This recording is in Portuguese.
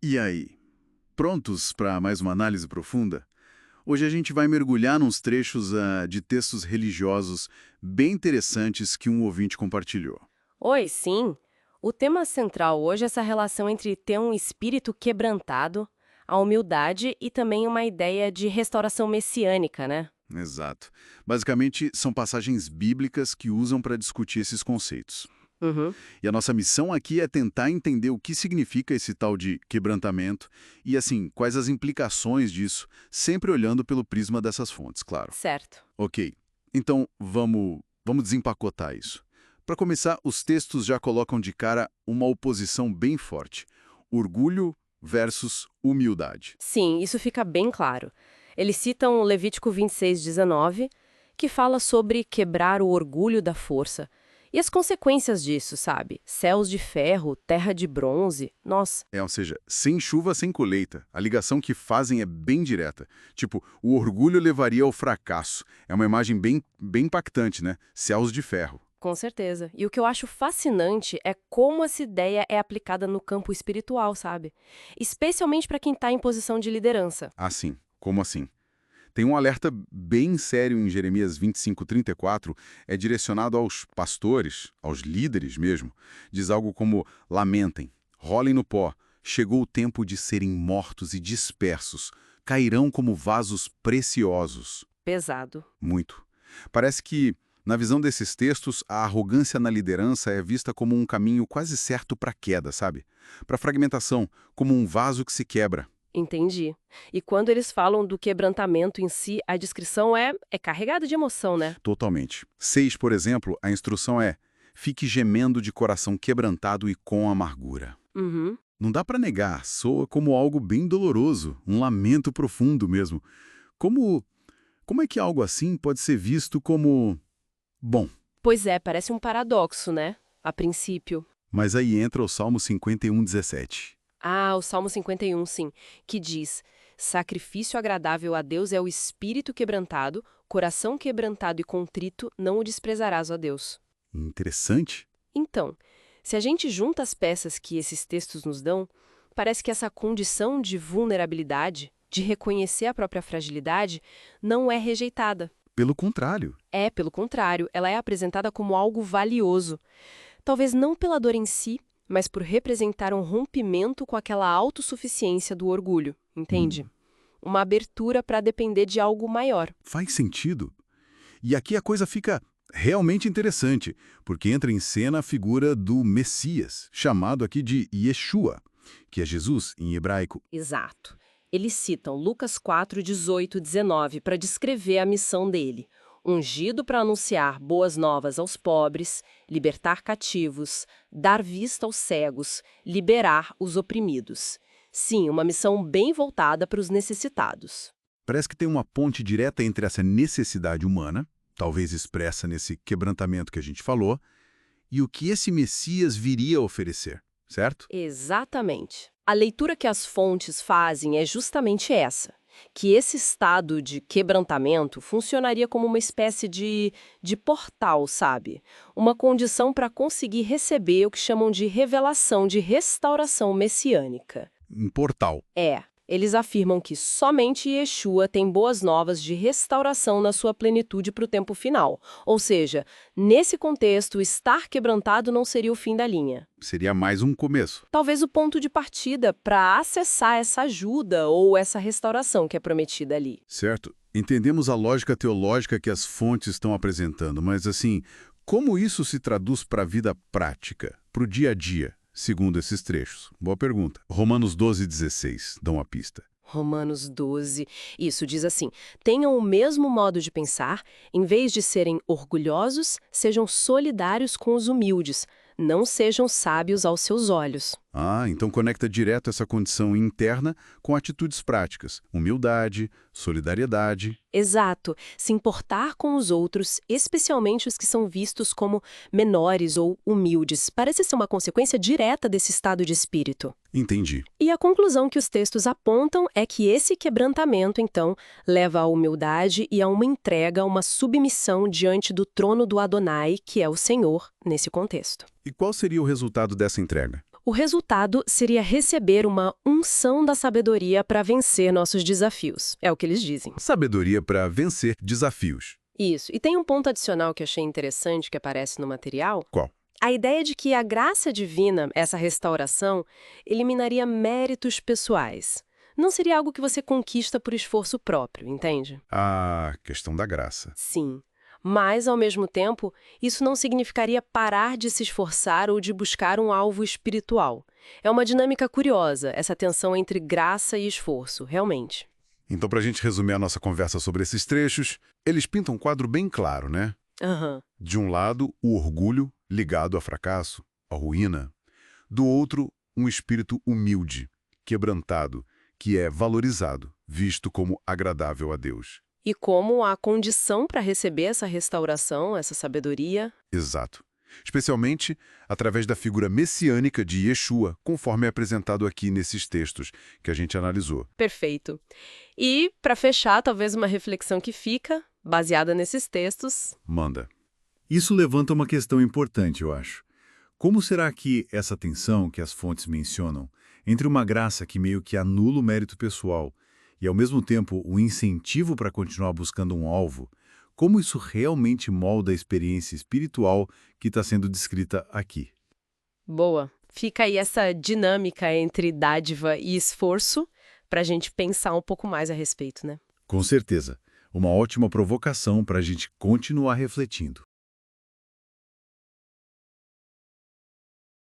E aí, prontos para mais uma análise profunda? Hoje a gente vai mergulhar nos trechos de textos religiosos bem interessantes que um ouvinte compartilhou. Oi, sim. O tema central hoje é essa relação entre ter um espírito quebrantado, a humildade e também uma ideia de restauração messiânica, né? Exato. Basicamente, são passagens bíblicas que usam para discutir esses conceitos. Uhum. E a nossa missão aqui é tentar entender o que significa esse tal de quebrantamento e, assim, quais as implicações disso, sempre olhando pelo prisma dessas fontes, claro. Certo. Ok, então vamos desempacotar isso. Para começar, os textos já colocam de cara uma oposição bem forte. Orgulho versus humildade. Sim, isso fica bem claro. Eles citam Levítico 26:19, que fala sobre quebrar o orgulho da força. E as consequências disso, sabe? Céus de ferro, terra de bronze. Nossa, Ou seja, sem chuva, sem colheita. A ligação que fazem é bem direta. Tipo, o orgulho levaria ao fracasso. É uma imagem bem impactante, né? Céus de ferro. com certeza. E o que eu acho fascinante é como essa ideia é aplicada no campo espiritual, sabe? Especialmente para quem está em posição de liderança. Assim, como assim? Tem um alerta bem sério em Jeremias 25:34, é direcionado aos pastores, aos líderes mesmo. Diz algo como: lamentem, rolem no pó, chegou o tempo de serem mortos e dispersos, cairão como vasos preciosos. Pesado. Muito. Parece que, na visão desses textos, a arrogância na liderança é vista como um caminho quase certo para a queda, sabe? Para a fragmentação, como um vaso que se quebra. Entendi. E quando eles falam do quebrantamento em si, a descrição é carregada de emoção, né? Totalmente. 6, por exemplo, a instrução é: fique gemendo de coração quebrantado e com amargura. Uhum. Não dá para negar, soa como algo bem doloroso, um lamento profundo mesmo. Como, como é que algo assim pode ser visto como bom? Pois é, parece um paradoxo, né? A princípio. Mas aí entra o Salmo 51:17. Ah, o Salmo 51, sim, que diz: sacrifício agradável a Deus é o espírito quebrantado, coração quebrantado e contrito, não o desprezarás, ó Deus. Interessante. Então, se a gente junta as peças que esses textos nos dão, parece que essa condição de vulnerabilidade, de reconhecer a própria fragilidade, não é rejeitada. Pelo contrário. É, pelo contrário, ela é apresentada como algo valioso. Talvez não pela dor em si, mas por representar um rompimento com aquela autossuficiência do orgulho, entende? Hum, Uma abertura para depender de algo maior. faz sentido. E aqui a coisa fica realmente interessante, porque entra em cena a figura do Messias, chamado aqui de Yeshua, que é Jesus em hebraico. Exato. Eles citam Lucas 4, 18 e 19 para descrever a missão dele. Ungido para anunciar boas novas aos pobres, libertar cativos, dar vista aos cegos, liberar os oprimidos. Sim, uma missão bem voltada para os necessitados. Parece que tem uma ponte direta entre essa necessidade humana, talvez expressa nesse quebrantamento que a gente falou, e o que esse Messias viria a oferecer, certo? Exatamente. A leitura que as fontes fazem é justamente essa, que esse estado de quebrantamento funcionaria como uma espécie de portal, sabe? Uma condição para conseguir receber o que chamam de revelação de restauração messiânica. Um portal. É, eles afirmam que somente Yeshua tem boas novas de restauração na sua plenitude para o tempo final. Ou seja, nesse contexto, estar quebrantado não seria o fim da linha. Seria mais um começo, Talvez o ponto de partida para acessar essa ajuda ou essa restauração que é prometida ali. certo? Entendemos a lógica teológica que as fontes estão apresentando, mas assim, como isso se traduz para a vida prática, para o dia a dia, segundo esses trechos? Boa pergunta. Romanos 12:16 dão a pista. Romanos 12, isso diz assim: tenham o mesmo modo de pensar, em vez de serem orgulhosos, sejam solidários com os humildes, não sejam sábios aos seus olhos. Ah, então conecta direto essa condição interna com atitudes práticas, humildade, solidariedade. Exato, se importar com os outros, especialmente os que são vistos como menores ou humildes, parece ser uma consequência direta desse estado de espírito. Entendi. E a conclusão que os textos apontam é que esse quebrantamento, então, leva à humildade e a uma entrega, uma submissão diante do trono do Adonai, que é o Senhor, nesse contexto. E qual seria o resultado dessa entrega? O resultado seria receber uma unção da sabedoria para vencer nossos desafios. É o que eles dizem. Sabedoria para vencer desafios. Isso. E tem um ponto adicional que achei interessante que aparece no material. Qual? A ideia de que a graça divina, essa restauração, eliminaria méritos pessoais. Não seria algo que você conquista por esforço próprio, entende? A questão da graça. Sim. Mas, ao mesmo tempo, isso não significaria parar de se esforçar ou de buscar um alvo espiritual. É uma dinâmica curiosa, essa tensão entre graça e esforço, realmente. Então, para a gente resumir a nossa conversa sobre esses trechos, eles pintam um quadro bem claro, né? Aham. De um lado, o orgulho ligado ao fracasso, à ruína. Do outro, um espírito humilde, quebrantado, que é valorizado, visto como agradável a Deus. E como a condição para receber essa restauração, essa sabedoria. Exato. Especialmente através da figura messiânica de Yeshua, conforme é apresentado aqui nesses textos que a gente analisou. Perfeito. E, para fechar, talvez uma reflexão que fica, baseada nesses textos. Manda. Isso levanta uma questão importante, eu acho. Como será que essa tensão que as fontes mencionam, entre uma graça que meio que anula o mérito pessoal e, ao mesmo tempo, um incentivo para continuar buscando um alvo, como isso realmente molda a experiência espiritual que está sendo descrita aqui? Boa. Fica aí essa dinâmica entre dádiva e esforço para a gente pensar um pouco mais a respeito, né? Com certeza. Uma ótima provocação para a gente continuar refletindo.